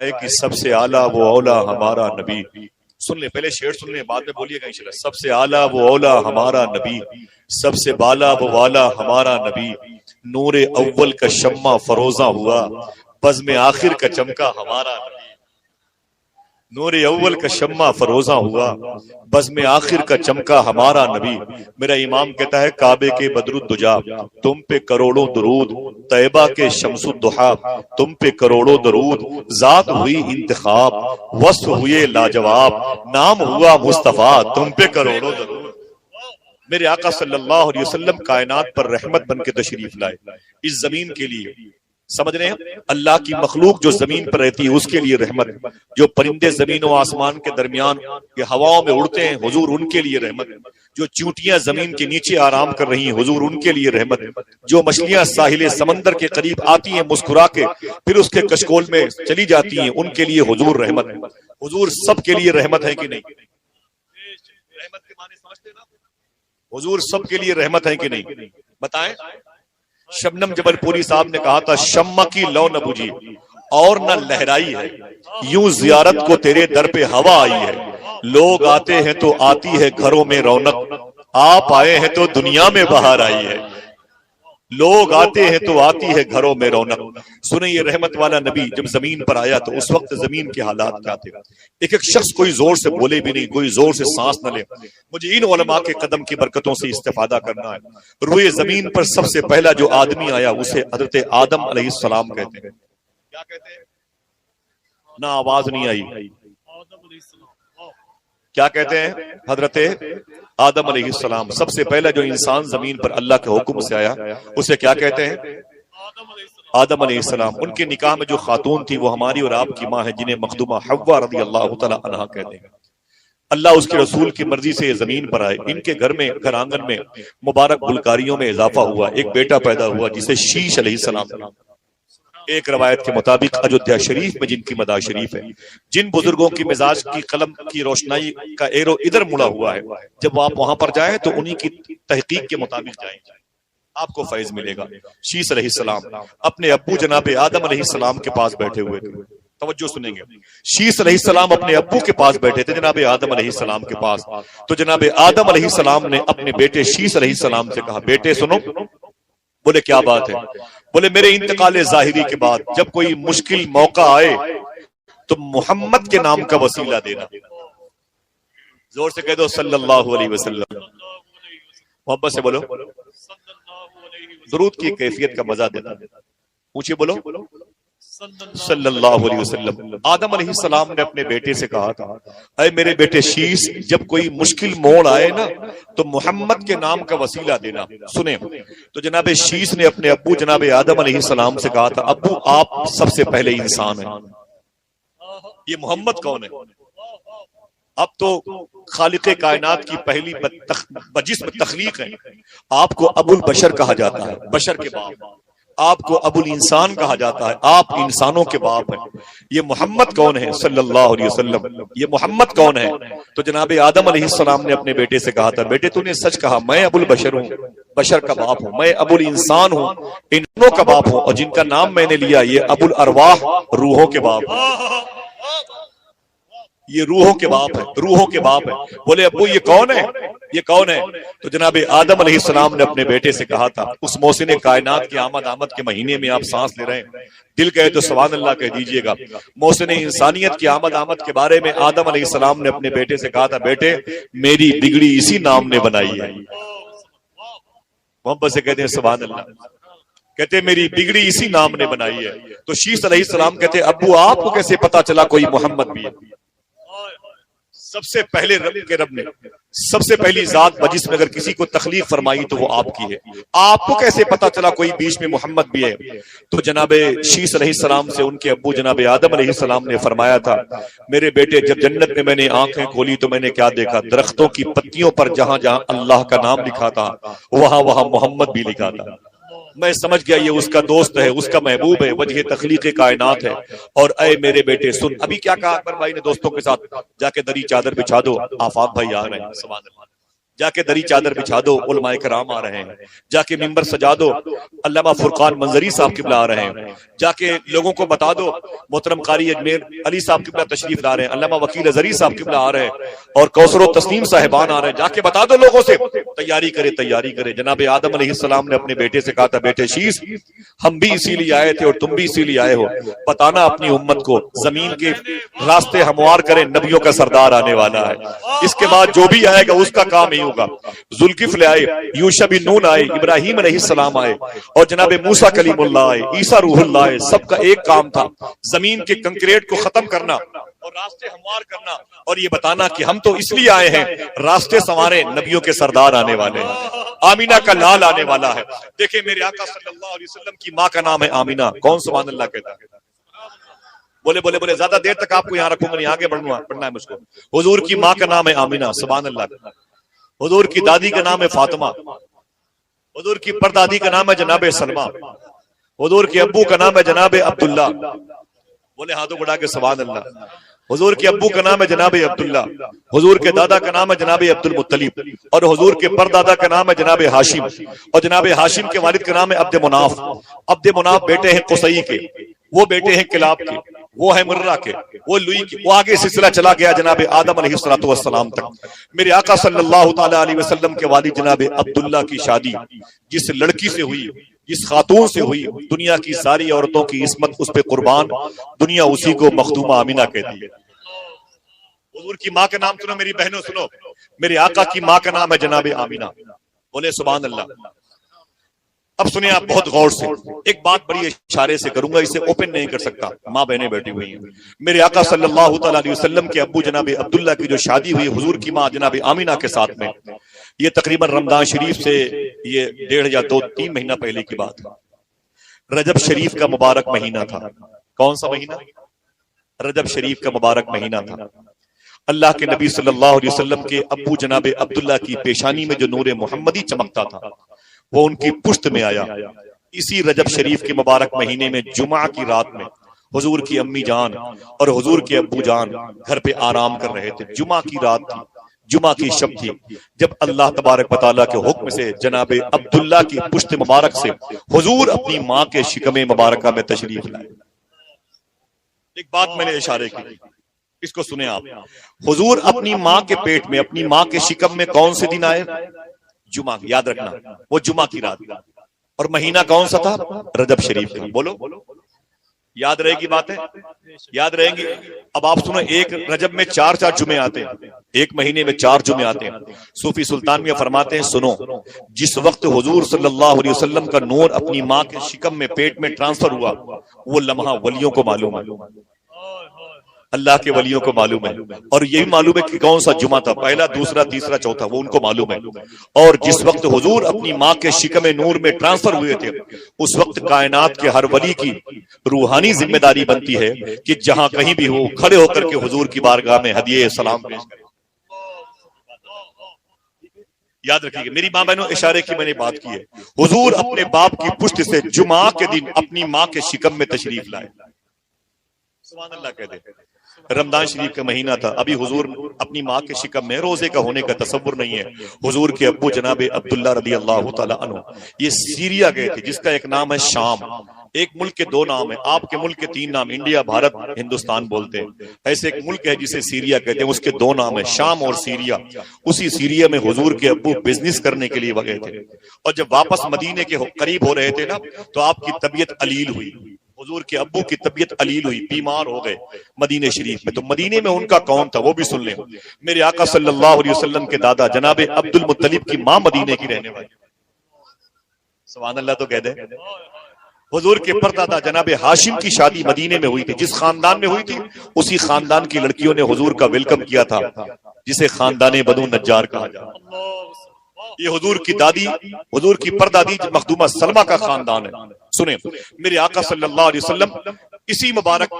ہے کہ سب سے اعلیٰ وہ اولا ہمارا نبی. سن لیں، پہلے شعر سن لیں، بعد میں بولیے گا انشاءاللہ. سب سے اعلیٰ وہ اولا ہمارا نبی، سب سے بالا وہ والا ہمارا نبی، نور اول کا شمع فروزہ ہوا، بزم آخر کا چمکا ہمارا نبی. نور اول کا شمع فروزہ ہوا، بزم آخر کا چمکا ہمارا نبی. میرا امام کہتا ہے کعبے کے بدر الدجا تم پہ کروڑوں درود، طیبہ کے شمس الضحا تم پہ کروڑوں درود، ذات ہوئی انتخاب وصف ہوئے لاجواب، نام ہوا مصطفیٰ تم پہ کروڑوں درود. میرے آقا صلی اللہ علیہ وسلم کائنات پر رحمت بن کے تشریف لائے اس زمین کے لیے. سمجھ رہے ہیں؟ اللہ کی مخلوق جو زمین پر رہتی ہے اس کے لیے رحمت، جو پرندے زمین و آسمان کے درمیان کے ہواؤں میں اڑتے ہیں حضور ان کے لیے رحمت، جو چونٹیاں زمین کے نیچے آرام کر رہی ہیں حضور ان کے لیے رحمت، جو مچھلیاں ساحل سمندر کے قریب آتی ہیں مسکرا کے پھر اس کے کشکول میں چلی جاتی ہیں ان کے لیے حضور رحمت. حضور سب کے لیے رحمت ہے کہ نہیں؟ رحمت کے معنی سمجھتے نا؟ حضور سب کے لیے رحمت ہے کہ نہیں؟ بتائیں. شبنم جبل پوری صاحب نے کہا تھا شمع کی لو نہ بجھی اور نہ لہرائی ہے، یوں زیارت کو تیرے در پہ ہوا آئی ہے. لوگ آتے ہیں تو آتی ہے گھروں میں رونق، آپ آئے ہیں تو دنیا میں بہار آئی ہے. لوگ آتے ہیں تو آتی ہے گھروں میں رونق. سنیں یہ رحمت والا نبی جب زمین پر آیا تو اس وقت زمین کے حالات کیا تھے؟ ایک ایک شخص کوئی زور سے بولے بھی نہیں، کوئی زور سے سانس نہ لے. مجھے ان علماء کے قدم کی برکتوں سے استفادہ کرنا ہے. روئے زمین پر سب سے پہلا جو آدمی آیا اسے حضرت آدم علیہ السلام کہتے ہیں. کیا کہتے ہیں؟ نہ آواز نہیں آئی. کیا کہتے ہیں؟ حضرت آدم علیہ السلام. سب سے پہلا جو انسان زمین پر اللہ کے حکم سے آیا اسے کیا کہتے ہیں؟ آدم علیہ السلام. ان کے نکاح میں جو خاتون تھی وہ ہماری اور آپ کی ماں ہے جنہیں مخدومہ حوا رضی اللہ تعالی عنہا کہتے ہیں. اللہ اس کے رسول کی مرضی سے زمین پر آئے. ان کے گھر میں گھر آنگن میں مبارک گلکاریوں میں اضافہ ہوا. ایک بیٹا پیدا ہوا جسے شیش علیہ السلام. ایک روایت کے مطابق ایودھیا شریف میں جن کی مداح شریف ہے، جن بزرگوں کی مزاج کی قلم کی روشنائی کا ایرو ادھر مڑا ہوا ہے، جب آپ وہاں پر جائیں تو انہی کی تحقیق کے مطابق جائیں، آپ کو فیض ملے گا. شیش علیہ السلام اپنے ابو جناب آدم علیہ السلام کے پاس بیٹھے ہوئے تھے. توجہ سنیں گے. شیش علیہ السلام اپنے ابو کے پاس بیٹھے تھے جناب آدم علیہ السلام کے پاس. تو جناب آدم علیہ السلام نے اپنے بیٹے شیش علیہ السلام سے کہا بیٹے سنو. بولے کیا بات ہے؟ بولے میرے انتقال ظاہری کے بعد جب کوئی مشکل موقع آئے تو محمد کے نام کا وسیلہ دینا. زور سے کہہ دو صلی اللہ علیہ وسلم. محبت سے بولو. درود کی کیفیت کا مزہ دینا. پوچھئے بولو صلی اللہ علیہ وسلم. آدم علیہ السلام نے اپنے بیٹے سے کہا تھا اے میرے بیٹے شیش جب کوئی مشکل موڑ آئے نا تو محمد کے نام کا وسیلہ دینا. سنیں تو جناب شیش نے اپنے ابو جناب آدم علیہ السلام سے کہا تھا ابو آپ سب سے پہلے انسان ہیں. یہ محمد کون ہے؟ اب تو خالق کائنات کی پہلی بجسم تخلیق ہے. آپ کو ابو البشر کہا جاتا ہے، بشر کے باپ. آپ کو ابو الانسان کہا جاتا ہے، آپ انسانوں کے باپ ہیں. یہ محمد کون ہے صلی اللہ علیہ وسلم؟ یہ محمد کون ہے؟ تو جناب آدم علیہ السلام نے اپنے بیٹے سے کہا تھا بیٹے تو نے سچ کہا، میں ابو البشر ہوں، بشر کا باپ ہوں. میں ابو الانسان ہوں، انسانوں کا باپ ہوں. اور جن کا نام میں نے لیا یہ ابو الارواح، روحوں کے باپ ہیں. یہ روحوں کے باپ ہے، روحوں کے باپ ہے. بولے ابو یہ کون ہے؟ یہ کون ہے؟ تو جناب آدم علیہ السلام نے اپنے بیٹے سے کہا تھا اس محسن کائنات کی آمد کے مہینے میں آپ سانس لے رہے ہیں، دل کہے تو سبحان اللہ کہہ دیجئے گا. محسن انسانیت کی آمد کے بارے میں آدم علیہ السلام نے اپنے بیٹے سے کہا تھا بیٹے میری بگڑی اسی نام نے بنائی ہے. محبت سے کہتے ہیں سبحان اللہ. کہتے میری بگڑی اسی نام نے بنائی ہے. تو شیش علیہ السلام کہتے ابو آپ کو کیسے پتا چلا کوئی محمد بھی ہے؟ سب سے پہلے رب نے سب سے پہلی ذات بجس میں اگر کسی کو تخلیق فرمائی تو وہ آپ کی ہے. آپ کو کیسے پتا چلا کوئی بیچ میں محمد بھی ہے؟ تو جناب شیش علیہ السلام سے ان کے ابو جناب آدم علیہ السلام نے فرمایا تھا میرے بیٹے جب جنت میں میں نے آنکھیں کھولی تو میں نے کیا دیکھا؟ درختوں کی پتیوں پر جہاں جہاں اللہ کا نام لکھا تھا وہاں وہاں محمد بھی لکھا تھا. میں سمجھ گیا یہ اس کا دوست ہے، اس کا محبوب ہے، وجہ تخلیق کائنات ہے. اور اے میرے بیٹے سن. ابھی کیا کہا اکبر بھائی نے دوستوں کے ساتھ؟ جا کے دری چادر بچھا دو، آفاق بھائی آ رہے ہیں. سبحان اللہ. جا کے دری چادر بچھا دو، علماء کرام آ رہے ہیں، جا کے ممبر سجا دو، علامہ فرقان منظری صاحب قبلہ آ رہے ہیں، جا کے لوگوں کو بتا دو محترم قاری اجمیر علی صاحب قبلہ تشریف لا رہے ہیں، علامہ وکیل ازہری صاحب قبلہ آ رہے ہیں، اور کوثر و تسنیم صاحبان آ رہے ہیں، جا کے بتا دو لوگوں سے تیاری کرے۔ جناب آدم علیہ السلام نے اپنے بیٹے سے کہا تھا، بیٹے شیس ہم بھی اسی لیے آئے تھے اور تم بھی اسی لیے آئے ہو، بتانا اپنی امت کو زمین کے راستے ہموار کریں، نبیوں کا سردار آنے والا ہے، اس کے بعد جو بھی آئے گا اس کا کام ہی ہوگا۔ ذوالکفل آئے، یوشع بن نون آئے، ابراہیم علیہ السلام آئے، اور جناب موسیٰ کلیم اللہ آئے، عیسیٰ روح اللہ آئے، سب کا ایک کام تھا، زمین کے کنکریٹ کو ختم کرنا اور راستے ہموار کرنا، اور یہ بتانا کہ ہم تو اس لیے آئے ہیں راستے سنوارے، نبیوں کے سردار آنے والے ہیں، آمینہ کا لال آنے والا ہے۔ دیکھیں میرے آقا صلی اللہ علیہ وسلم کی ماں کا نام ہے آمینہ، کون سبحان اللہ کہتا ہے؟ بولے زیادہ دیر تک آپ کو یہاں رکھوں گا نہیں، آگے پڑھنا ہے مجھ کو۔ حضور کی ماں کا نام ہے آمینہ، سبحان اللہ۔ حضور کی دادی کا نام ہے فاطمہ، حضور کی پردادی کا نام ہے جناب سلمہ، حضور کے ابو کا نام ہے جناب عبداللہ، بولے ہاتھوں بڑھا کے سبحان اللہ۔ حضور کے ابو کا نام ہے جناب عبداللہ، حضور کے دادا کا نام ہے جناب عبد المطلب، اور حضور کے پردادا کا نام ہے جناب ہاشم، اور جناب ہاشم کے والد کا نام ہے عبد مناف۔ عبد مناف بیٹے ہیں قصی کے، وہ بیٹے ہیں کلاب کے، وہ ہے مرہ کے، وہ لوئی کے، وہ آگے سلسلہ چلا گیا جناب آدم علیہ السلام تک۔ میرے آقا صلی اللہ تعالی علیہ وسلم کے والد جناب عبداللہ کی شادی جس لڑکی سے ہوئی، جس خاتون سے ہوئی، دنیا کی ساری عورتوں کی عصمت اس پہ قربان، دنیا اسی کو مخدومہ آمینہ کہتی ہے۔ حضور کی ماں کا نام سنو میری بہنوں، سنو، میرے آقا کی ماں کا نام ہے جناب آمینہ، بولے سبحان اللہ۔ اب سنیں آپ بہت غور سے، ایک بات بڑی اشارے سے کروں گا، اسے اوپن نہیں کر سکتا، ماں بہنیں بیٹھی ہوئی ہیں۔ میرے آقا صلی اللہ تعالی علیہ وسلم کے ابو جناب عبداللہ کی جو شادی ہوئی حضور کی ماں جناب آمینہ کے ساتھ میں، یہ تقریباً رمضان شریف سے یہ 1.5 یا 2-3 مہینہ پہلے کی بات ہے۔ رجب شریف کا مبارک مہینہ تھا۔ کون سا مہینہ؟ رجب شریف کا مبارک مہینہ تھا۔ اللہ کے نبی صلی اللہ علیہ وسلم کے ابو جناب عبداللہ کی پیشانی میں جو نور محمدی چمکتا تھا وہ ان کی پشت میں آیا۔ اسی رجب شریف کے مبارک مہینے میں جمعہ کی رات میں حضور کی امی جان اور حضور کے ابو جان گھر پہ آرام کر رہے تھے۔ جمعہ کی رات تھی، جمعہ کی شب تھی، جب اللہ تبارک و تعالیٰ کے حکم سے جناب عبداللہ کی پشت مبارک سے حضور اپنی ماں کے شکم مبارکہ میں تشریف لائے۔ ایک بات میں نے اشارے کی، اس کو سنیں آپ۔ حضور اپنی ماں کے پیٹ میں، اپنی ماں کے شکم میں کون سے دن آئے؟ جمعہ، یاد رکھنا وہ جمعہ کی رات، اور مہینہ کون سا تھا؟ رجب شریف کا۔ بولو یاد رہے گی باتیں؟ یاد رہیں گی؟ اب آپ سنو، ایک رجب میں 4 جمعے آتے ہیں، ایک مہینے میں 4 جمعے آتے ہیں۔ صوفی سلطان میں فرماتے ہیں، سنو، جس وقت حضور صلی اللہ علیہ وسلم کا نور اپنی ماں کے شکم میں پیٹ میں ٹرانسفر ہوا، وہ لمحہ ولیوں کو معلوم ہے، اللہ کے ولیوں کو معلوم ہے، اور یہ بھی معلوم ہے کہ کون سا جمعہ تھا، پہلا، دوسرا، تیسرا، چوتھا، وہ ان کو معلوم ہے۔ اور جس وقت حضور اپنی ماں کے شکم نور میں ٹرانسفر ہوئے تھے، اس وقت کائنات کے ہر ولی کی روحانی ذمہ داری بنتی ہے کہ جہاں کہیں بھی ہو کھڑے ہو کر کے حضور کی بارگاہ میں ہدیہ سلام پیش کرے۔ یاد رکھیے گا میری ماں بہنوں، اشارے کی میں نے بات کی ہے۔ حضور اپنے باپ کی پشت سے جمعہ کے دن اپنی ماں کے شکم میں تشریف لائے۔ سبحان اللہ کہتے ہیں۔ رمضان شریف کا مہینہ تھا، ابھی حضور اپنی ماں کے شکم میں، روزے کا ہونے کا تصور نہیں ہے۔ حضور کے ابو جناب عبداللہ رضی اللہ تعالی عنہ یہ سیریا گئے تھے، جس کا ایک نام ہے شام۔ ایک ملک کے 2 نام ہیں، آپ کے ملک کے 3 نام، انڈیا، بھارت، ہندوستان بولتے ہیں، ایسے ایک ملک ہے جسے سیریا کہتے ہیں، اس کے 2 نام ہیں، شام اور سیریا۔ اسی سیریا میں حضور کے ابو بزنس کرنے کے لیے گئے تھے، اور جب واپس مدینے کے قریب ہو رہے تھے نا، تو آپ کی طبیعت علیل ہوئی، حضور کے ابو کی طبیعت علیل ہوئی، بیمار ہو گئے مدینے شریف میں۔ تو مدینے میں ان کا کون تھا وہ بھی سن لیں۔ میرے آقا صلی اللہ علیہ وسلم کے دادا جناب عبد المطلب کی ماں مدینے کی رہنے والی، سبحان اللہ تو کہہ دیں۔ حضور کے پردادا جناب ہاشم کی شادی مدینے میں ہوئی تھی، جس خاندان میں ہوئی تھی اسی خاندان کی لڑکیوں نے حضور کا ویلکم کیا تھا، جسے خاندان بنو نجار کہا جاتا۔ یہ حضور کی دادی، حضور کی پردادی مخدومہ سلمہ کا خاندان ہے۔ سنیں، میرے آقا صلی اللہ علیہ وسلم اسی مبارک،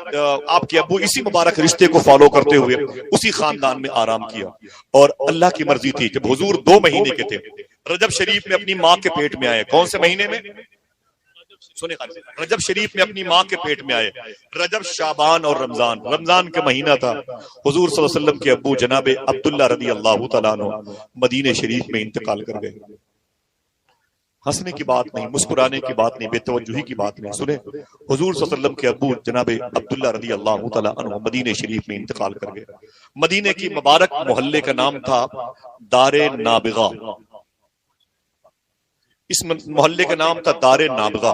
آپ کے ابو اسی مبارک رشتے کو فالو کرتے ہوئے اسی خاندان میں آرام کیا، اور اللہ کی مرضی تھی جب حضور 2 مہینے کے تھے، رجب شریف میں اپنی ماں کے پیٹ میں آئے۔ کون سے مہینے میں؟ سنیں رجب شریف میں اپنی ماں کے پیٹ میں آئے. رجب، شعبان اور رمضان. رمضان کا مہینہ تھا. حضور صلی اللہ علیہ وسلم کے ابو جناب عبداللہ رضی اللہ تعالیٰ عنہ مدینہ شریف میں انتقال کر گئے. ہنسنے کی بات نہیں، مسکرانے کی بات نہیں، بے توجہی کی بات نہیں. سنیں حضور صلی اللہ علیہ وسلم کے ابو جناب عبداللہ رضی اللہ تعالیٰ عنہ مدینہ شریف میں انتقال کر گئے. مدینہ کی مبارک محلے کا نام تھا دار نابغہ. اس محلے کا نام تھا دار نابغہ.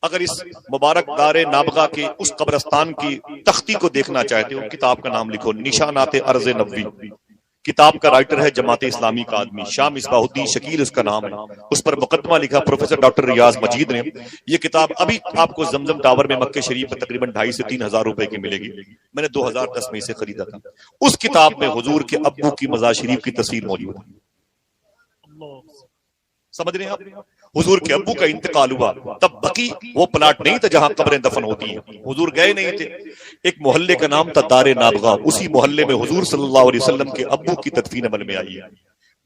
اگر اس مبارک دار نابغہ کے اس قبرستان کی تختی کو دیکھنا چاہتے ہو، کتاب کا نام لکھو، نشانات ارض نبوی. کتاب کا رائٹر ہے جماعت اسلامی کا آدمی، شاہ مصباح الدین شکیل اس کا نام ہے. اس پر مقدمہ لکھا پروفیسر ڈاکٹر ریاض مجید نے. یہ کتاب ابھی آپ کو زمزم ٹاور میں مکہ شریف میں تقریباً 2,500 سے 3,000 روپے کی ملے گی. میں نے 2010 میں اسے خریدا تھا. اس کتاب میں حضور کے ابو کی مزار شریف کی تصویر موجود ہے. سمجھ رہے ہیں آپ؟ حضور کے ابو کا انتقال ہوا تب بقی وہ پلاٹ نہیں تھا جہاں قبریں دفن ہوتی ہیں. حضور گئے نہیں تھے. ایک محلے کا نام تھا دار نابغہ. اسی محلے میں حضور صلی اللہ علیہ وسلم کے ابو کی تدفین عمل میں آئی ہے.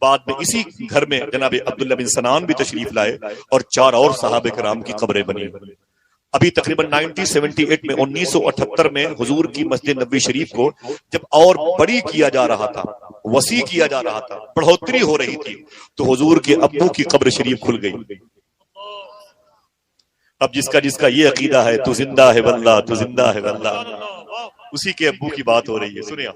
بعد میں اسی گھر میں جناب عبداللہ بن سنان بھی تشریف لائے اور 4 اور صحابہ کرام کی قبریں بنی. ابھی تقریباً 1978 میں 1978 میں حضور کی مسجد نبوی شریف کو جب اور بڑی کیا جا رہا تھا، وسیع کیا جا رہا تھا، بڑھوتری ہو رہی تھی، تو حضور کے ابو کی قبر شریف کھل گئی. اب جس کا یہ عقیدہ ہے تو زندہ ہے واللہ، تو زندہ ہے واللہ، اسی کے ابو کی بات ہو رہی ہے. سنیں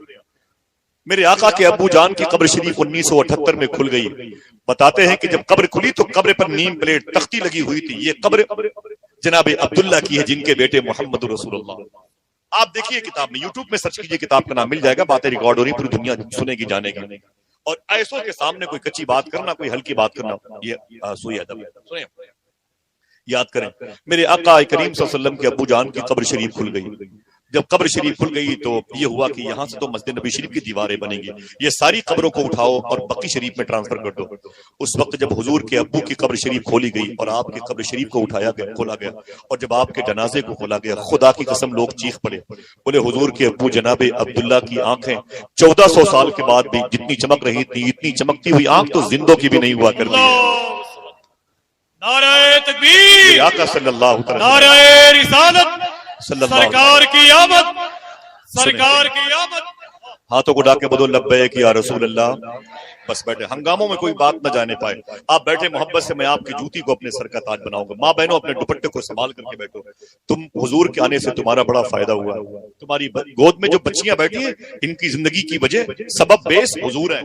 میرے آقا کے ابو جان کی قبر شریف 1978 میں کھل گئی. بتاتے ہیں کہ جب قبر کھلی تو قبر پر نیم پلیٹ تختی لگی ہوئی تھی. یہ قبر جناب عبداللہ کی ہے جن کے بیٹے محمد رسول اللہ. آپ دیکھیے کتاب میں، یوٹیوب میں سرچ کیجئے، کتاب کا نام مل جائے گا. باتیں ریکارڈ ہو رہی، پوری دنیا سنے گی جانے گی. اور ایسوں کے سامنے کوئی کچی بات کرنا، کوئی ہلکی بات کرنا، یہ سوئی ادب ہے. سنیں یاد کریں میرے آقا کریم صلی اللہ علیہ وسلم کے ابو جان کی قبر شریف کھل گئی. جب قبر شریف کھل گئی تو یہ ہوا کہ یہاں سے تو مسجد نبی شریف کی دیواریں بنیں گی، یہ ساری قبروں کو اٹھاؤ اور بقی شریف میں ٹرانسفر کر دو. اس وقت جب حضور کے ابو کی قبر شریف کھولی گئی اور آپ کی قبر شریف کو اٹھایا گیا، کھولا گیا، اور جب آپ کے جنازے کو کھولا گیا، خدا کی قسم لوگ چیخ پڑے، بولے حضور کے ابو جناب عبداللہ کی آنکھیں 1400 سال کے بعد بھی جتنی چمک رہی تھی، اتنی چمکتی ہوئی آنکھ تو زندوں کی بھی نہیں ہوا کرتی ہے. نعرہ تکبیر، آقا صلی اللہ علیہ نعرہ رسالت، سرکار کی آمد، سرکار کی آمد. ہاتھوں کو ڈا کے بدو لبیک یا رسول اللہ. بس بیٹھے، ہنگاموں میں کوئی بات نہ جانے پائے. آپ بیٹھے محبت سے، میں آپ کی جوتی کو اپنے سر کا تاج بناؤں گا. ماں بہنوں اپنے دوپٹے کو سنبھال کر کے بیٹھو. تم حضور کے آنے سے تمہارا بڑا فائدہ ہوا. تمہاری گود میں جو بچیاں بیٹھی ہیں ان کی زندگی کی وجہ سبب بیس حضور ہیں.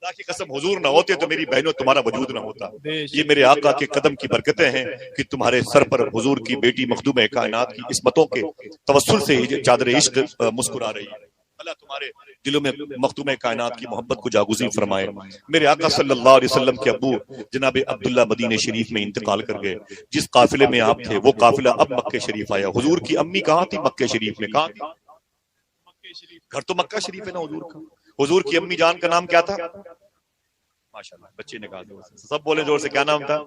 خدا کی قسم حضور نہ ہوتے تو میری بہنوں تمہارا وجود نہ ہوتا. یہ میرے آقا کے قدم کی برکتیں ہیں کہ تمہارے سر پر حضور کی بیٹی مخدوم کائنات کی عصمتوں کے توسل سے چادر عشق مسکرا رہی ہے. اللہ تمہارے دلوں میں مخدوم کائنات کی محبت کو جاگزین فرمائے. میرے آقا صلی اللہ علیہ وسلم کے ابو جناب عبداللہ مدینہ شریف میں انتقال کر گئے. جس قافلے میں آپ تھے وہ قافلہ اب مکہ شریف آیا. حضور کی امی کہاں تھی؟ مکہ شریف میں. کہاں تھی؟ گھر تو مکہ شریف ہے نا حضور کا. حضور کی امی جان کا نام کیا تھا؟ ماشاءاللہ بچے نے کہا سب بولے زور سے، کیا نام تھا؟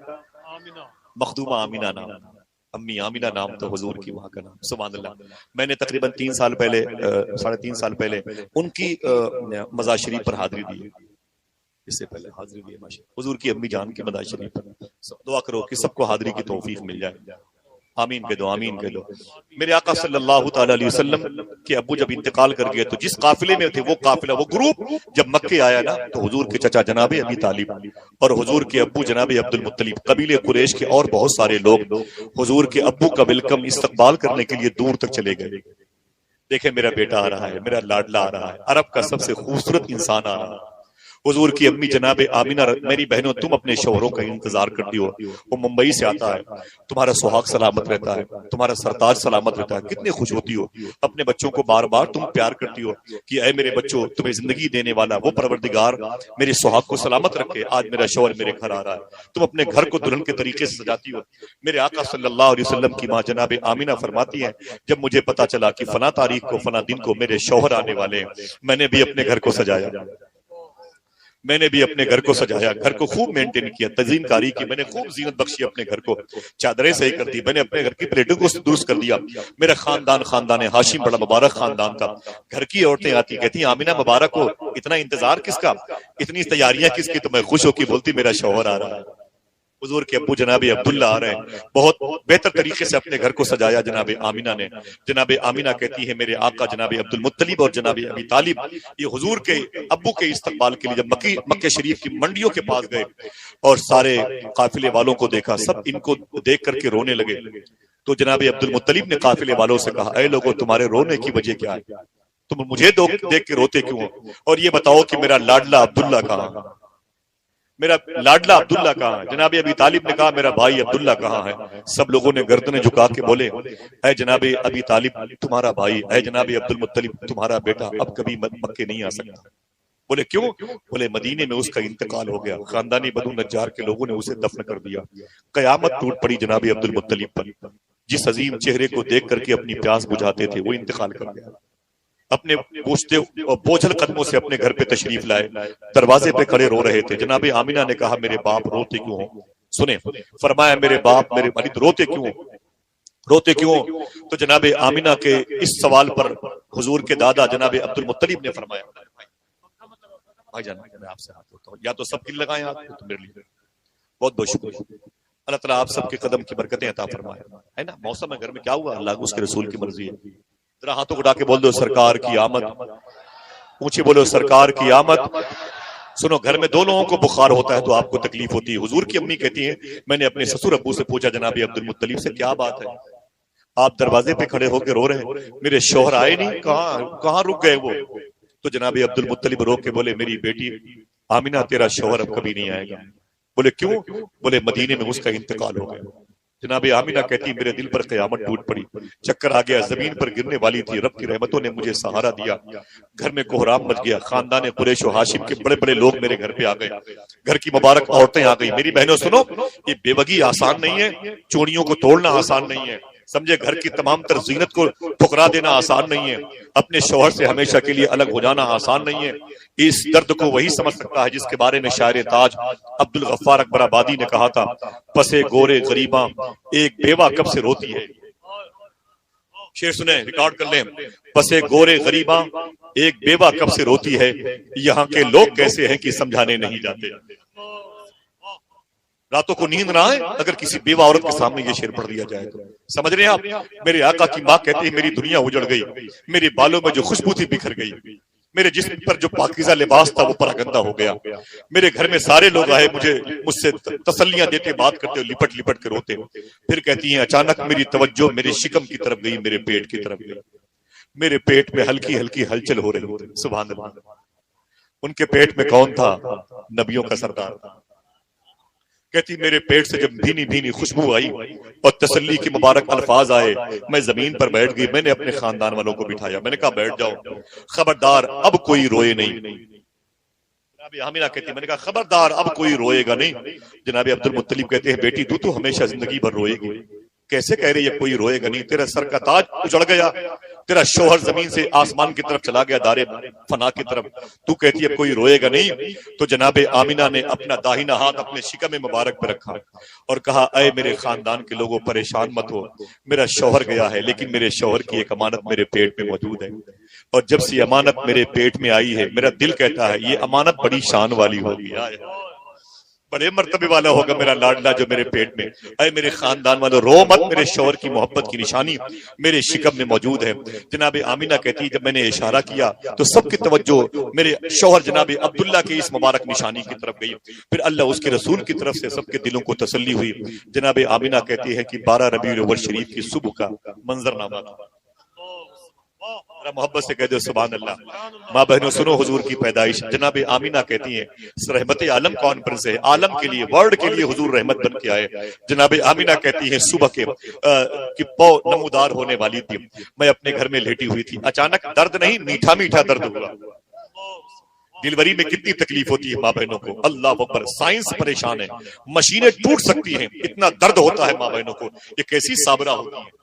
مخدومہ آمینہ نام. امی آمینہ نام تو حضور کی وہاں کا نام. سبحان اللہ. میں نے تقریباً 3 سال پہلے 3.5 سال پہلے ان کی مزار شریف پر حاضری دی. اس سے پہلے حاضری دی ماشاءاللہ حضور کی امی جان کی مزار شریف پر. دعا کرو کہ سب کو حاضری کی توفیق مل جائے. آمین کہہ دو، آمین کہہ دو. میرے آقا صلی اللہ تعالی علیہ وسلم کے ابو جب انتقال کر گئے تو جس قافلے میں تھے وہ قافلہ، وہ گروپ جب مکے آیا نا تو حضور کے چچا جناب ابی طالب اور حضور کے ابو جناب عبد المطلب، قبیلے قریش کے اور بہت سارے لوگ حضور کے ابو کا ویلکم استقبال کرنے کے لیے دور تک چلے گئے. دیکھیں میرا بیٹا آ رہا ہے، میرا لاڈلا آ رہا ہے، عرب کا سب سے خوبصورت انسان آ رہا ہے. حضور کی امی جناب آمینہ، میری بہنوں تم اپنے شوہروں کا انتظار کرتی ہو، وہ ممبئی سے آتا ہے، تمہارا سہاگ سلامت رہتا ہے، تمہارا سرتاج سلامت رہتا ہے. کتنے خوش ہوتی ہو، اپنے بچوں کو بار بار تم پیار کرتی ہو کہ اے میرے بچوں، تمہیں زندگی دینے والا وہ پروردگار میرے سہاگ کو سلامت رکھے. آج میرا شوہر میرے گھر آ رہا ہے. تم اپنے گھر کو دلہن کے طریقے سے سجاتی ہو. میرے آقا صلی اللہ علیہ وسلم کی ماں جناب آمینہ فرماتی ہیں جب مجھے پتا چلا کہ فلاں تاریخ کو فلاں دن کو میرے شوہر آنے والے ہیں، میں نے بھی اپنے گھر کو سجایا، میں نے بھی اپنے گھر کو سجایا، گھر کو خوب مینٹین کیا، تزئین کاری کی، میں نے خوب زینت بخشی اپنے گھر کو، چادریں صحیح کر دی، میں نے اپنے گھر کی پلیٹوں کو درست کر دیا. میرا خاندان ہاشم بڑا مبارک خاندان تھا. گھر کی عورتیں آتی کہتی آمینہ مبارک ہو، اتنا انتظار کس کا، اتنی تیاریاں کس کی؟ تو میں خوش ہو کے بولتی میرا شوہر آ رہا ہے. حضور کے ابو جناب عبداللہ آ رہے ہیں، بہت بہتر طریقے سے اپنے گھر کو سجایا جناب آمینہ نے۔ جناب آمینہ کہتی ہے میرے آقا جناب عبد المطلب اور جناب ابی طالب یہ حضور کے ابو کے استقبال کے لیے جب مکہ شریف کی منڈیوں کے پاس گئے اور سارے قافلے والوں کو دیکھا، سب ان کو دیکھ کر کے رونے لگے، تو جناب عبد المطلب نے قافلے والوں سے کہا اے لوگوں تمہارے رونے کی وجہ کیا ہے؟ تم مجھے دیکھ کے روتے کیوں ہو؟ اور یہ بتاؤ کہ میرا لاڈلا عبداللہ کہاں، میرا لاڈلا عبداللہ کہاں ہے؟ جناب ابی طالب نے کہا میرا بھائی عبداللہ کہاں ہے؟ سب لوگوں نے گردنیں جھکا کے بولے اے جناب ابی طالب تمہارا بھائی، اے جناب عبد المطلب تمہارا بیٹا اب کبھی مکے نہیں آ سکتا۔ بولے کیوں؟ بولے مدینے میں اس کا انتقال ہو گیا، خاندانی بنو نجار کے لوگوں نے اسے دفن کر دیا۔ قیامت ٹوٹ پڑی جناب عبد المطلب پر، جس عظیم چہرے کو دیکھ کر کے اپنی پیاس بجھاتے تھے وہ انتقال کر گیا۔ اپنے پوچھتے اور بوجھل قدموں سے اپنے گھر پہ تشریف لائے، دروازے پہ کھڑے رو رہے تھے۔ جناب آمینہ نے کہا میرے باپ روتے کیوں ہو؟ سنیں، فرمایا میرے باپ میرے والد روتے کیوں ہو؟ روتے کیوں؟ تو جناب آمینہ کے اس سوال پر حضور کے دادا جناب عبد المطلب نے فرمایا بھائی جان میں آپ سے ہاتھ دھوتا ہوں، یا تو سب کے لیے لگائیں آپ تو میرے لیے بہت بہت شکریہ۔ اللہ تعالیٰ آپ سب کے قدم کی برکتیں عطا فرمائے، ہے نا؟ موسم ہے گھر میں کیا ہوا؟ اللہ اس کے رسول کی مرضی ہے۔ ذرا ہاتھوں اٹھا کے بول دو سرکار کی آمد، اونچی بولو سرکار کی آمد۔ سنو، گھر میں دو لوگوں کو بخار ہوتا ہے تو آپ کو تکلیف ہوتی ہے۔ حضور کی امی کہتی ہیں میں نے اپنے سسر ابو سے پوچھا جناب عبد المطلب سے کیا بات ہے، آپ دروازے پہ کھڑے ہو کے رو رہے ہیں، میرے شوہر آئے نہیں، کہاں رک گئے وہ؟ تو جناب عبد المطلب رو کے بولے میری بیٹی آمینہ تیرا شوہر اب کبھی نہیں آئے گا۔ بولے کیوں؟ بولے مدینے میں اس کا انتقال ہو گیا۔ جناب آمینہ کہتی میرے دل پر قیامت ٹوٹ پڑی، چکر آ گیا، زمین پر گرنے والی تھی، رب کی رحمتوں نے مجھے سہارا دیا، گھر میں کوہرام مچ گیا، خاندان قریش و ہاشم کے بڑے بڑے لوگ میرے گھر پہ آ گئے، گھر کی مبارک عورتیں آ گئی۔ میری بہنوں سنو، یہ بے وگی آسان نہیں ہے، چوڑیوں کو توڑنا آسان نہیں ہے، سمجھے، گھر کی تمام تر زینت کو ٹھکرا دینا آسان نہیں ہے، اپنے شوہر سے ہمیشہ کے لیے الگ ہو جانا آسان نہیں ہے۔ اس درد کو وہی سمجھ سکتا ہے جس کے بارے میں شاعر تاج عبد الغفار اکبر آبادی نے کہا تھا پسے گورے غریباں ایک بیوہ کب سے روتی ہے۔ شعر سنیں، ریکارڈ کر لیں، پسے گورے غریباں ایک بیوہ کب سے روتی ہے، یہاں کے لوگ کیسے ہیں کہ سمجھانے نہیں جاتے۔ راتوں کو نیند نہ آئے اگر کسی بیوہ عورت کے سامنے یہ شعر پڑھ دیا جائے تو، سمجھ رہے ہیں آپ؟ میرے آقا کی ماں کہتی ہے میری دنیا اجڑ گئی، میرے بالوں میں جو خوشبو تھی بکھر گئی، میرے جسم پر جو پاکیزہ لباس تھا وہ پراگندہ ہو گیا، میرے گھر میں سارے لوگ آئے مجھ سے تسلیاں دیتے، بات کرتے، لپٹ لپٹ کے روتے۔ پھر کہتی ہیں اچانک میری توجہ میرے شکم کی طرف گئی، میرے پیٹ کی طرف گئی، میرے پیٹ میں ہلکی ہلکی ہلچل ہو رہی تھی۔ سبحان اللہ، ان کے پیٹ میں کون تھا؟ نبیوں کا سردار تھا۔ کہتی میرے پیٹ سے جب بھینی بھینی خوشبو آئی اور تسلی کے مبارک الفاظ آئے، میں زمین پر بیٹھ گئی، میں نے اپنے خاندان والوں کو بٹھایا، میں نے کہا بیٹھ جاؤ، خبردار اب کوئی روئے نہیں۔ جناب آمینہ کہتی میں نے کہا خبردار اب کوئی روئے گا نہیں۔ جناب عبد المطلب کہتے ہیں بیٹی تو ہمیشہ زندگی بھر روئے گی۔ کیسے کہہ رہی ہے کوئی روئے گا نہیں؟ تیرا سر کا تاج اجڑ گیا، تیرا شوہر زمین سے آسمان کی طرف چلا گیا، دار فنا کی طرف، تو کہتی ہے کوئی روئے گا نہیں؟ تو جناب آمینہ نے اپنا داہنا ہاتھ اپنے شکم مبارک پہ رکھا اور کہا اے میرے خاندان کے لوگوں پریشان مت ہو، میرا شوہر گیا ہے لیکن میرے شوہر کی ایک امانت میرے پیٹ میں موجود ہے، اور جب سے امانت میرے پیٹ میں آئی ہے میرا دل کہتا ہے یہ امانت بڑی شان والی ہوگی، بڑے مرتبے والا ہوگا میرا لاڈلا جو میرے پیٹ میں۔ اے میرے خاندان والوں رو مت، میرے شوہر کی محبت کی نشانی میرے شکم میں موجود ہے۔ جناب آمینہ کہتی جب میں نے اشارہ کیا تو سب کی توجہ میرے شوہر جناب عبداللہ کے اس مبارک نشانی کی طرف گئی، پھر اللہ اس کے رسول کی طرف سے سب کے دلوں کو تسلی ہوئی۔ جناب آمینہ کہتی ہے کہ 12 ربیع الاول شریف کی صبح کا منظرنامہ تھا۔ محبت سے کہہ دو سبحان اللہ۔ ماں بہنوں سنو، حضور کی پیدائش، جناب آمینہ کہتی ہیں رحمت عالم کانفرنس ہے، عالم کے لیے، ورلڈ کے لیے حضور رحمت بن کے آئے۔ جناب آمینہ کہتی ہیں صبح کے پو نمودار ہونے والی تھی، میں اپنے گھر میں لیٹی ہوئی تھی، اچانک درد نہیں میٹھا میٹھا درد ہوا۔ ڈلیوری میں کتنی تکلیف ہوتی ہے ماں بہنوں کو، اللہ اکبر، سائنس پریشان ہے، مشینیں ٹوٹ سکتی ہیں، اتنا درد ہوتا ہے ماں بہنوں کو، یہ کیسی صابرہ ہوتی ہے،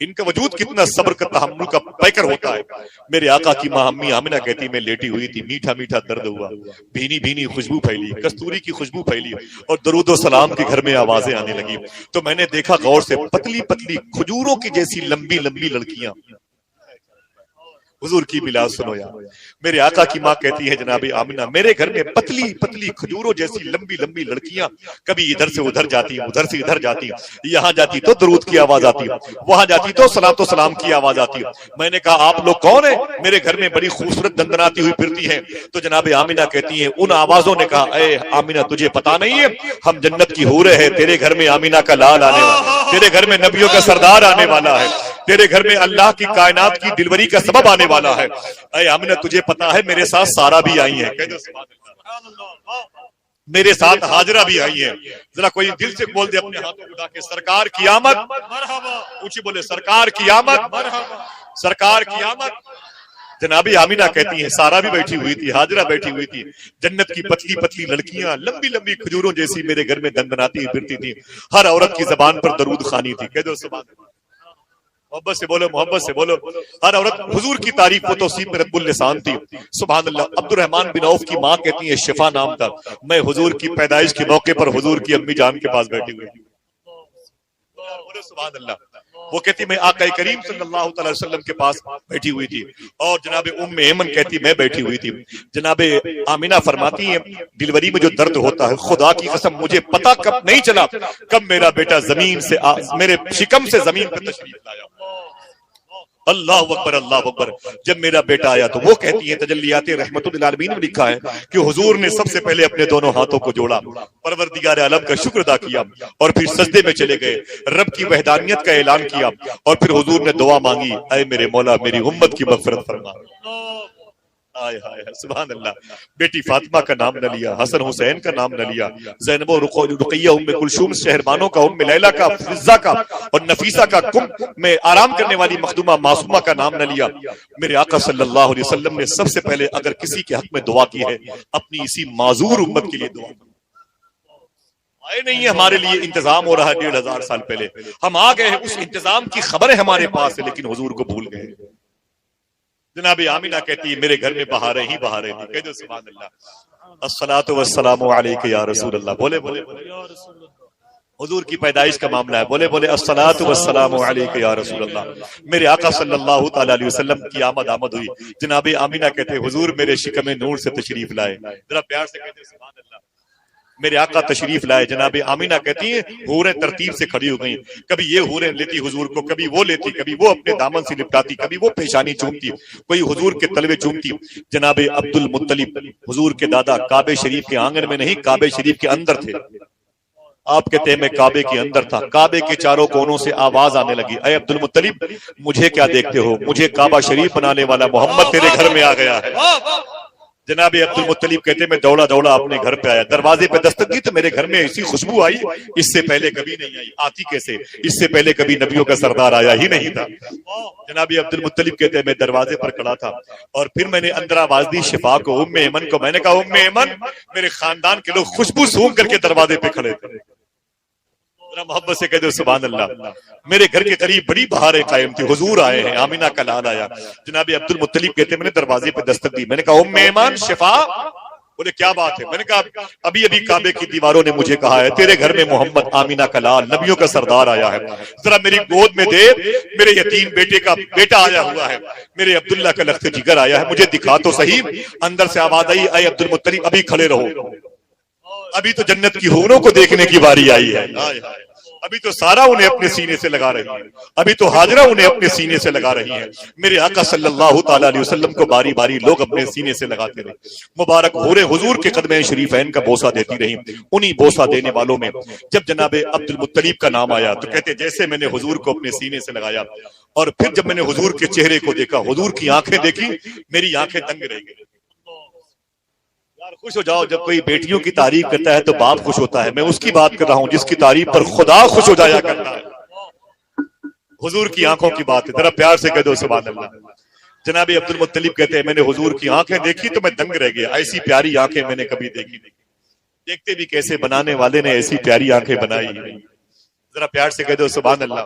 ان کا وجود کتنا صبر کا تحمل کا پیکر ہوتا ہے۔ میرے آقا کی ماں امی آمنہ کہتی میں لیٹی ہوئی تھی، میٹھا میٹھا درد ہوا، بھینی بھینی خوشبو پھیلی، کستوری کی خوشبو پھیلی اور درود و سلام کے گھر میں آوازیں آنے لگی، تو میں نے دیکھا غور سے پتلی پتلی کھجوروں کی جیسی لمبی لمبی لڑکیاں حضور کی میلاد سنو یار. میرے آقا کی ماں کہتی ہے جناب آمنہ میرے گھر میں پتلی پتلی کھجوروں جیسی لمبی لمبی لڑکیاں کبھی ادھر سے ادھر جاتی ہیں, ادھر سے ادھر جاتی ہیں, یہاں جاتی تو درود کی آواز آتی ہے, وہاں جاتی تو صلاۃ و سلام کی آواز آتی ہے. میں نے کہا آپ لوگ کون ہیں؟ میرے گھر میں بڑی خوبصورت دندناتی ہوئی پھرتی ہیں. تو جناب آمنہ کہتی ہیں ان آوازوں نے کہا اے آمنہ تجھے پتا نہیں ہے ہم جنت کی حوریں ہیں, تیرے گھر میں آمنہ کا لال آنے والا, تیرے گھر میں نبیوں کا سردار آنے والا ہے, تیرے گھر میں اللہ کی کائنات کی دلبری کا سبب آنے والا ہے. اے آمنہ تجھے پتا ہے میرے ساتھ سارا بھی آئی ہے, میرے ساتھ ہاجرہ بھی آئی ہے. ذرا کوئی دل سے بول دے اپنے ہاتھوں اٹھا کے سرکار کی آمد, اونچی بولے سرکار کی آمد, سرکار کی آمد. جناب آمنہ کہتی ہیں سارا بھی بیٹھی ہوئی تھی, ہاجرہ بیٹھی ہوئی تھی, جنت کی پتلی پتلی لڑکیاں لمبی لمبی کھجوروں جیسی میرے گھر میں دندناتی پھرتی تھی. ہر عورت کی زبان پر درود خوانی تھی. کہہ دو سبحان اللہ, محبت سے بولو, محبت سے بولو. ہر عورت حضور کی تعریف و توصیف میں رب اللسان تھی. سبحان اللہ. عبد الرحمن بن عوف کی ماں کہتی ہے شفا نام تھا, میں حضور کی پیدائش کے موقع پر حضور کی امی جان کے پاس بیٹھی ہوئی تھی. سبحان اللہ. وہ کہتی میں آقا کریم صلی اللہ تعالی وسلم کے پاس بیٹھی ہوئی تھی, اور جناب ام ایمن کہتی میں بیٹھی ہوئی تھی. جناب آمنہ فرماتی ہیں ڈلیوری میں جو درد ہوتا ہے خدا کی قسم مجھے پتا کب نہیں چلا کب میرا بیٹا زمین سے میرے شکم سے زمین پر تشریف لایا. اللہ اکبر, اللہ اکبر. جب میرا بیٹا آیا تو وہ کہتی ہیں تجلیات رحمت للعالمین میں لکھا ہے کہ حضور نے سب سے پہلے اپنے دونوں ہاتھوں کو جوڑا, پروردگار عالم کا شکر ادا کیا, اور پھر سجدے میں چلے گئے, رب کی وحدانیت کا اعلان کیا, اور پھر حضور نے دعا مانگی اے میرے مولا میری امت کی مغفرت فرما. آئے ہائے سبحان اللہ. بیٹی فاطمہ کا نام نہ لیا, حسن حسین کا نام نہ لیا, زینب و رقیہ ام کلثوم شہربانوں کا, ام لیلہ کا, فضہ کا اور نفیسہ کا, کم میں آرام کرنے والی مخدومہ معصومہ کا نام نہ لیا. میرے آقا صلی اللہ علیہ وسلم نے سب سے پہلے اگر کسی کے حق میں دعا کی ہے اپنی اسی معذور امت کے لیے دعا کی. آئے نہیں ہے ہمارے لیے انتظام ہو رہا ہے 1500 سال پہلے, ہم آ گئے ہیں, اس انتظام کی خبر ہے ہمارے پاس ہے لیکن حضور کو بھول گئے. جناب آمنہ کہتی ہے میرے گھر میں بہاریں ہی بہاریں تھی. کہہ دو سبحان اللہ. الصلاۃ والسلام علیک یا رسول اللہ. بولے بولے حضور کی پیدائش کا معاملہ ہے, بولے بولے الصلاۃ والسلام علیک یا رسول اللہ. میرے آقا صلی اللہ تعالی علیہ وسلم کی آمد ہوئی. جناب آمنہ کہتے حضور میرے شکم نور سے تشریف لائے. ذرا پیار سے کہتے سبحان اللہ. میرے آقا تشریف لائے. جناب آمنہ کہتی ہیں حوریں ترتیب سے کھڑی ہو گئیں, کبھی یہ حوریں لیتی حضور کو, کبھی وہ لیتی, کبھی وہ اپنے دامن سے لپٹاتی, کبھی وہ پیشانی چومتی, کوئی حضور کے تلوے چومتی. جناب عبد المطلب حضور کے دادا کعبے شریف کے آنگن میں نہیں کعبے شریف کے اندر تھے. آپ کہتے ہیں میں کعبے کے اندر تھا, کعبے کے چاروں کونوں سے آواز آنے لگی اے عبد المطلب مجھے کیا دیکھتے ہو, مجھے کعبہ شریف بنانے والا محمد تیرے گھر میں آ گیا ہے. جناب عبد المطلب کہتے میں دوڑا دوڑا اپنے گھر پہ آیا, دروازے پہ دستک دی تو میرے گھر میں ایسی خوشبو آئی اس سے پہلے کبھی نہیں آئی. آتی کیسے, اس سے پہلے کبھی نبیوں کا سردار آیا ہی نہیں تھا. جناب عبد المطلب کہتے ہیں میں دروازے پر کھڑا تھا, اور پھر میں نے اندر آواز دی شفا کو, ام ایمن کو. میں نے کہا ام ایمن, میرے خاندان کے لوگ خوشبو سونگھ کر کے دروازے پہ کھڑے تھے. محبت سے کہہ دو سبحان اللہ. میرے گھر کے قریب بڑی بہاریں قائم تھی, حضور آئے ہیں, آمنہ کا لال آیا. جناب عبد المطلب کہتے میں نے دروازے پہ دستک دی. میں نے کہا ام ایمان شفا. بولے کیا بات ہے. میں نے کہا ابھی ابھی کعبے کی دیواروں نے مجھے کہا ہے تیرے گھر میں محمد آمنہ کا لال نبیوں کا سردار آیا ہے, ذرا میری گود میں دے, میرے یتیم بیٹے کا بیٹا آیا ہوا ہے, میرے عبداللہ کا لخت جگر آیا ہے, مجھے دکھا تو صحیح. اندر سے آواز آئی اے عبد المطلب ابھی کھڑے رہو, ابھی تو جنت کی حوروں کو دیکھنے کی باری آئی ہے. ابھی تو سارا انہیں اپنے سینے سے لگا رہی ہے, ابھی تو ہاجرہ انہیں اپنے سینے سے لگا رہی ہے. میرے آقا صلی اللہ تعالی علیہ وسلم کو باری باری لوگ اپنے سینے سے لگاتے رہے. مبارک حوریں حضور کے قدمین شریفین کا بوسہ دیتی رہی. انہی بوسہ دینے والوں میں جب جناب عبد المطلب کا نام آیا تو کہتے جیسے میں نے حضور کو اپنے سینے سے لگایا, اور پھر جب میں نے حضور کے چہرے کو دیکھا, حضور کی آنکھیں دیکھی, میری آنکھیں دنگ رہ گئی. خوش ہو جاؤ, جب کوئی بیٹیوں کی تعریف کرتا ہے تو باپ خوش ہوتا ہے. میں اس کی بات کر رہا ہوں جس کی تعریف پر خدا خوش ہو جایا کرتا ہے. حضور کی آنکھوں کی بات ہے, ذرا پیار سے کہہ دو سبحان اللہ. جناب عبد المطلب کہتے ہیں میں نے حضور کی آنکھیں دیکھی تو میں دنگ رہ گیا. ایسی پیاری آنکھیں میں نے کبھی دیکھی نہیں. دیکھتے بھی کیسے, بنانے والے نے ایسی پیاری آنکھیں بنائی. ذرا پیار سے کہہ دو سبحان اللہ.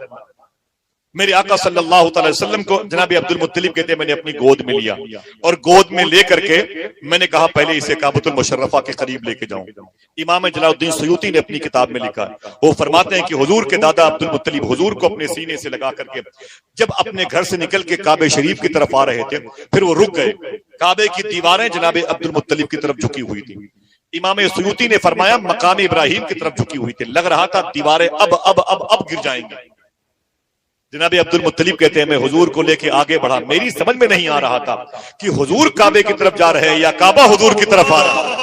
میرے آقا صلی اللہ تعالی وسلم کو جناب عبد المطلب کہتے ہیں میں نے اپنی گود میں لیا اور گود میں لے کر کے میں نے کہا پہلے اسے کعبۃ المشرفہ کے قریب لے کے جاؤں. امام جلال الدین سیوطی نے اپنی کتاب میں لکھا، وہ فرماتے ہیں کہ حضور کے دادا عبد المطلب حضور کو اپنے سینے سے لگا کر کے جب اپنے گھر سے نکل کے کعبہ شریف کی طرف آ رہے تھے پھر وہ رک گئے. کعبے کی دیواریں جناب عبد المطلب کی طرف جھکی ہوئی تھی. امام سیوطی نے فرمایا مقام ابراہیم کی طرف جھکی ہوئی تھی، لگ رہا تھا دیواریں اب گر جائیں گی. جناب عبد المطلب کہتے ہیں میں حضور کو لے کے آگے بڑھا، میری سمجھ میں نہیں آ رہا تھا کہ حضور کعبے کی طرف جا رہے ہیں یا کعبہ حضور کی طرف آ رہا ہے.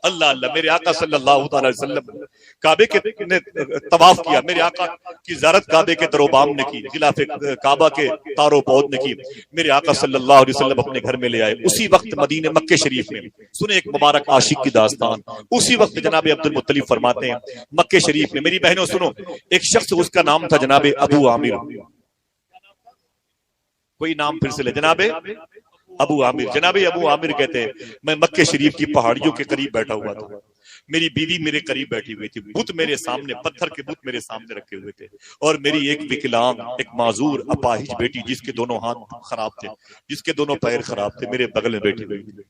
اللہ اللہ، میرے آقا صلی اللہ تعالی وسلم کعبے کے نے طواف کیا، میرے آقا کی زیارت کعبے کے در و بام نے کی، غلاف کعبہ کے تار و پود نے کی. میرے آقا صلی اللہ علیہ وسلم اپنے گھر میں لے آئے. اسی وقت مدینے مکے شریف میں سنیں ایک مبارک عاشق کی داستان. اسی وقت جناب عبد المطلب فرماتے ہیں مکے شریف میں، میری بہنوں سنو، ایک شخص اس کا نام تھا جناب ابو عامر. کوئی نام پھر سے لے، جناب ابو عامر. جناب ابو عامر کہتے ہیں میں مکے شریف کی پہاڑیوں کے قریب بیٹھا ہوا تھا، میری بیوی میرے قریب بیٹھی ہوئی تھی، بت میرے سامنے، پتھر کے بت میرے سامنے رکھے ہوئے تھے، اور میری ایک وکلانگ، ایک معذور اپاہج بیٹی جس کے دونوں ہاتھ خراب تھے، جس کے دونوں پیر خراب تھے، میرے بغل میں بیٹھی ہوئی تھی.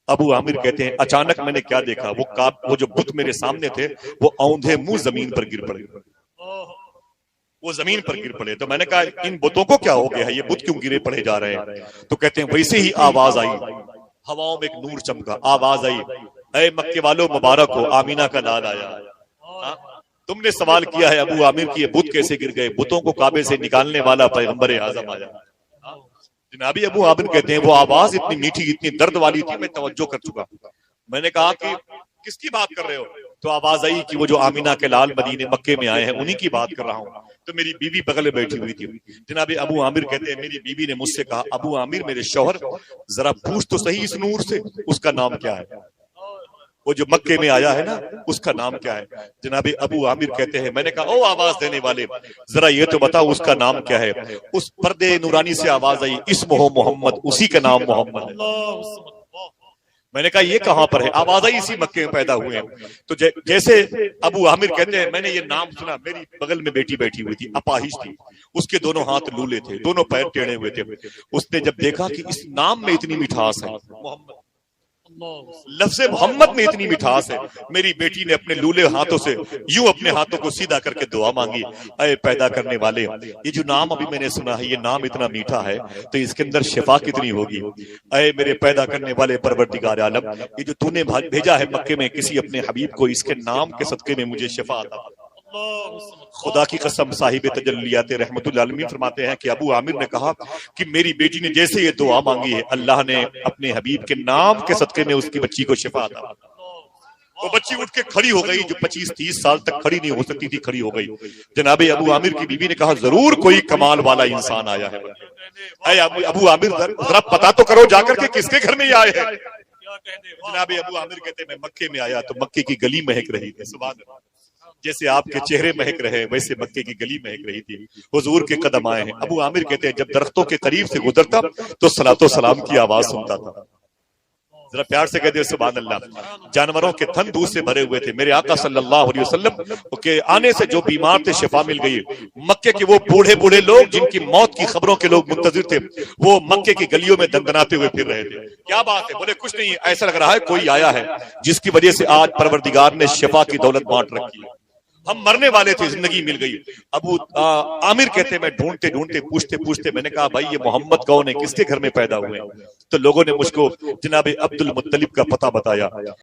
ابو عامر کہتے ہیں اچانک میں نے کیا دیکھا، وہ جو بت میرے سامنے تھے وہ اوندھے منہ زمین پر گر پڑے، وہ زمین پر گر پڑے. تو میں نے کہا ان بتوں کو کیا ہو گیا ہے، یہ بت کیوں گرے پڑے جا رہے ہیں؟ تو کہتے ہیں ویسے ہی آواز آئی، ہواؤں میں ایک نور چمکا، آواز آئی اے مکے والوں مبارک ہو، آمینہ کا لال آیا. تم نے سوال کیا ہے ابو عامر کی یہ بت کیسے گر گئے، بتوں کو کعبے سے نکالنے والا پیغمبر اعظم آیا. جناب ابو عامر کہتے ہیں وہ آواز اتنی میٹھی اتنی درد والی تھی میں توجہ کر چکا. میں نے کہا کہ کس کی بات کر رہے ہو؟ تو آواز آئی کہ وہ جو آمینہ کے لال مدینے مکے میں آئے ہیں انہی کی بات کر رہا ہوں. تو میری بیوی بغل میں بیٹھی ہوئی تھی. جناب ابو عامر کہتے ہیں میری بیوی نے مجھ سے کہا ابو عامر میرے شوہر ذرا پوچھ تو صحیح اس نور سے اس کا نام کیا ہے، وہ جو مکے میں آیا ہے نا اس کا نام کیا ہے. جناب ابو عامر کہتے ہیں میں نے کہا او آواز دینے والے ذرا یہ تو بتاؤ اس کا نام کیا ہے. اس پردے نورانی سے آواز آئی اسمہ محمد، اسی کا نام محمد ہے. میں نے کہا یہ کہاں پر ہے؟ آواز آئی اسی مکے میں پیدا ہوئے ہیں. تو جیسے ابو عامر کہتے ہیں میں نے یہ نام سنا، میری بغل میں بیٹی بیٹھی ہوئی تھی، اپاہج تھی، اس کے دونوں ہاتھ لولے تھے، دونوں پیر ٹیڑھے ہوئے تھے. اس نے جب دیکھا کہ اس نام میں اتنی مٹھاس ہے، محمد لفظ محمد میں اتنی مٹھاس ہے، میری بیٹی نے اپنے لولے ہاتھوں سے یوں اپنے ہاتھوں کو سیدھا کر کے دعا مانگی اے پیدا کرنے والے یہ جو نام ابھی میں نے سنا ہے یہ نام اتنا میٹھا ہے تو اس کے اندر شفا کتنی ہوگی. اے میرے پیدا کرنے والے پروردگار عالم یہ جو تو نے بھیجا ہے مکے میں کسی اپنے حبیب کو، اس کے نام کے صدقے میں مجھے شفا عطا. خدا کی قسم صاحب تجلیات رحمت اللہ علیہ فرماتے ہیں کہ ابو عامر نے کہا کہ میری بیٹی نے جیسے یہ دعا مانگی ہے اللہ نے اپنے حبیب کے نام کے صدقے میں اس کی بچی کو شفا عطا. وہ بچی اٹھ کے کھڑی ہو گئی جو 25-30 سال تک کھڑی نہیں ہو سکتی تھی، کھڑی ہو گئی. جناب ابو عامر کی بیوی نے کہا ضرور کوئی کمال والا انسان آیا ہے. اے ابو عامر ذرا پتا تو کرو جا کر کے کس کے گھر میں یہ آئے ہیں. جناب ابو عامر کہتے میں مکے میں آیا تو مکے کی گلی مہک رہی تھی. سبحان اللہ، جیسے آپ کے چہرے مہک رہے ویسے مکے کی گلی مہک رہی تھی، حضور کے قدم آئے ہیں. ابو عامر کہتے ہیں جب درختوں کے قریب سے گزرتا تو صلاۃ و سلام کی آواز سنتا تھا. ذرا پیار سے کہتے ہیں سبحان اللہ. جانوروں کے تھن دودھ سے بھرے ہوئے تھے. میرے آقا صلی اللہ علیہ وسلم کے آنے سے جو بیمار تھے شفا مل گئی. مکے کے وہ بوڑھے بوڑھے لوگ جن کی موت کی خبروں کے لوگ منتظر تھے وہ مکے کی گلیوں میں دندناتے ہوئے پھر رہے تھے. کیا بات ہے؟ بولے کچھ نہیں، ایسا لگ رہا ہے کوئی آیا ہے جس کی وجہ سے آج پروردگار نے شفا کی دولت بانٹ رکھی ہے. ہم مرنے والے تھے، زندگی مل گئی. ابو عامر کہتے میں ڈھونڈتے ڈھونڈتے پوچھتے میں نے کہا بھائی یہ محمد کون ہے، کس کے گھر میں پیدا ہوئے؟ تو لوگوں نے مجھ کو جناب عبد المطلب کا پتہ بتایا.